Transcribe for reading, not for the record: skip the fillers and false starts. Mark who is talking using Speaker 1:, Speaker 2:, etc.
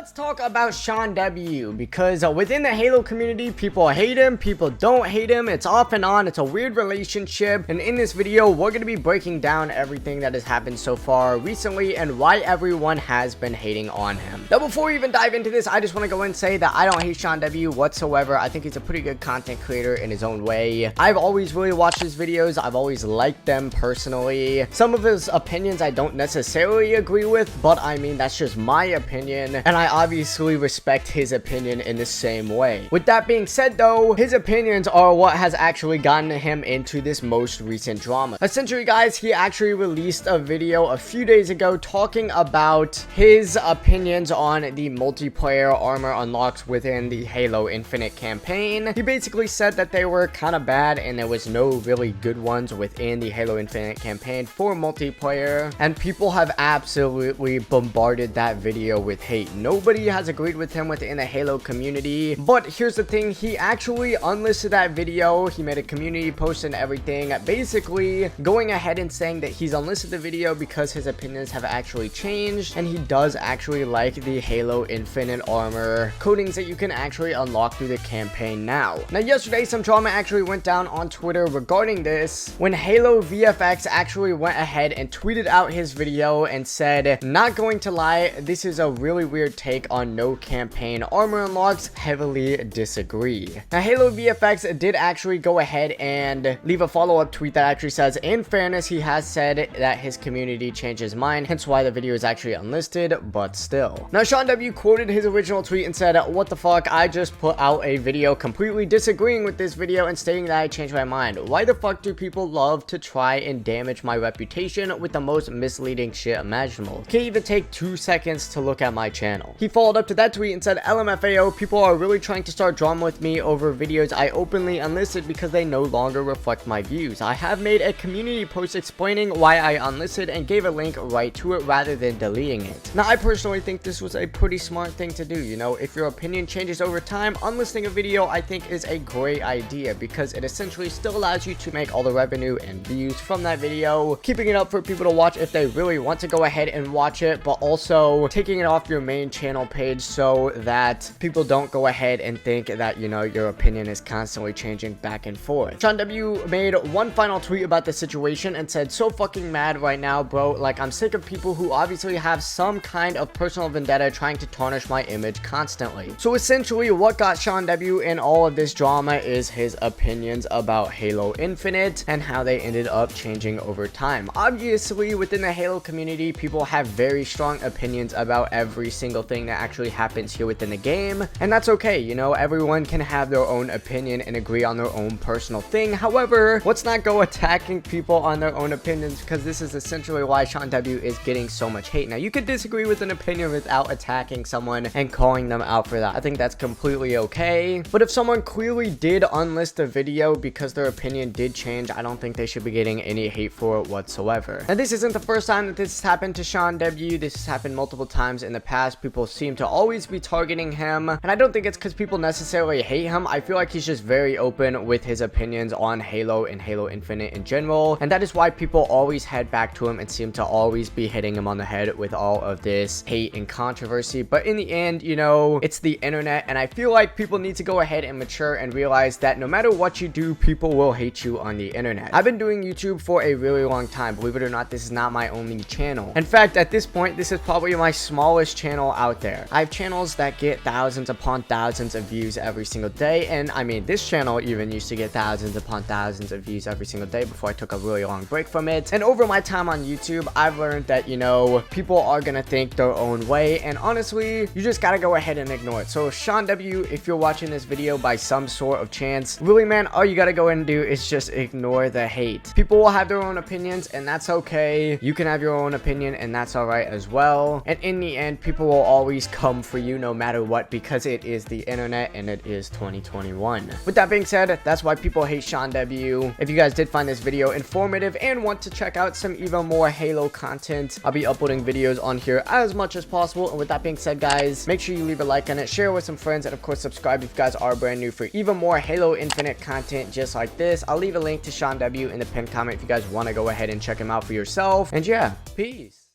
Speaker 1: let's talk about Sean W, because within the Halo community, people hate him, people don't hate him. It's off and on. It's a weird relationship. And in this video, we're going to be breaking down everything that has happened so far recently and why everyone has been hating on him. Now, before we even dive into this, I just want to go and say that I don't hate Sean W whatsoever. I think he's a pretty good content creator in his own way. I've always really watched his videos. I've always liked them personally. Some of his opinions I don't necessarily agree with, but I mean, that's just my opinion, and I obviously respect his opinion in the same way. With that being said though, his opinions are what has actually gotten him into this most recent drama. Essentially guys, he actually released a video a few days ago talking about his opinions on the multiplayer armor unlocks within the Halo Infinite campaign. He basically said that they were kind of bad and there was no really good ones within the Halo Infinite campaign for multiplayer, and people have absolutely bombarded that video with hate. Nobody has agreed with him within the Halo community, but here's the thing, he actually unlisted that video. He made a community post and everything, basically going ahead and saying that he's unlisted the video because his opinions have actually changed, and he does actually like the Halo Infinite armor coatings that you can actually unlock through the campaign now. Now, yesterday, some drama actually went down on Twitter regarding this when Halo VFX actually went ahead and tweeted out his video and said, "Not going to lie, this is a really weird take on no campaign armor unlocks, heavily disagree." Now, Halo VFX did actually go ahead and leave a follow-up tweet that actually says, in fairness, he has said that his community changed his mind, hence why the video is actually unlisted, but still. Now, Sean W quoted his original tweet and said, "What the fuck, I just put out a video completely disagreeing with this video and stating that I changed my mind. Why the fuck do people love to try and damage my reputation with the most misleading shit imaginable? Can't even take 2 seconds to look at my channel." He followed up to that tweet and said, "LMFAO, people are really trying to start drama with me over videos I openly unlisted because they no longer reflect my views. I have made a community post explaining why I unlisted and gave a link right to it rather than deleting it." Now, I personally think this was a pretty smart thing to do. You know, if your opinion changes over time, unlisting a video I think is a great idea because it essentially still allows you to make all the revenue and views from that video, keeping it up for people to watch if they really want to go ahead and watch it, but also taking it off your main channel page so that people don't go ahead and think that, you know, your opinion is constantly changing back and forth. Sean W made one final tweet about the situation and said, "So fucking mad right now, bro. Like, I'm sick of people who obviously have some kind of personal vendetta trying to tarnish my image constantly." So essentially what got Sean W in all of this drama is his opinions about Halo Infinite and how they ended up changing over time. Obviously, within the Halo community, people have very strong opinions about every single thing that actually happens here within the game, and that's okay. You know, everyone can have their own opinion and agree on their own personal thing. However, let's not go attacking people on their own opinions, because this is essentially why Sean W is getting so much hate. Now, you could disagree with an opinion without attacking someone and calling them out for that. I think that's completely okay. But if someone clearly did unlist a video because their opinion did change, I don't think they should be getting any hate for it whatsoever. Now, this isn't the first time that this has happened to Sean W. This has happened multiple times in the past. People seem to always be targeting him, and I don't think it's because people necessarily hate him. I feel like he's just very open with his opinions on Halo and Halo Infinite in general, and that is why people always head back to him and seem to always be hitting him on the head with all of this hate and controversy. But in the end, you know, it's the internet, and I feel like people need to go ahead and mature and realize that no matter what you do, people will hate you on the internet. I've been doing YouTube for a really long time. Believe it or not, this is not my only channel. In fact, at this point, this is probably my smallest channel out there. I have channels that get thousands upon thousands of views every single day, and I mean, this channel even used to get thousands upon thousands of views every single day before I took a really long break from it. And over my time on YouTube, I've learned that, you know, people are gonna think their own way, and honestly, you just gotta go ahead and ignore it. So Sean W, if you're watching this video by some sort of chance, really, man, all you gotta go ahead and do is just ignore the hate. People will have their own opinions, and that's okay. You can have your own opinion, and that's alright as well. And in the end, people will always come for you no matter what, because it is the internet and it is 2021. With that being said, that's why people hate Sean W. If you guys did find this video informative and want to check out some even more Halo content, I'll be uploading videos on here as much as possible. And with that being said, guys, make sure you leave a like on it, share with some friends, and of course subscribe if you guys are brand new for even more Halo Infinite content just like this. I'll leave a link to Sean W in the pinned comment if you guys want to go ahead and check him out for yourself. And yeah, peace.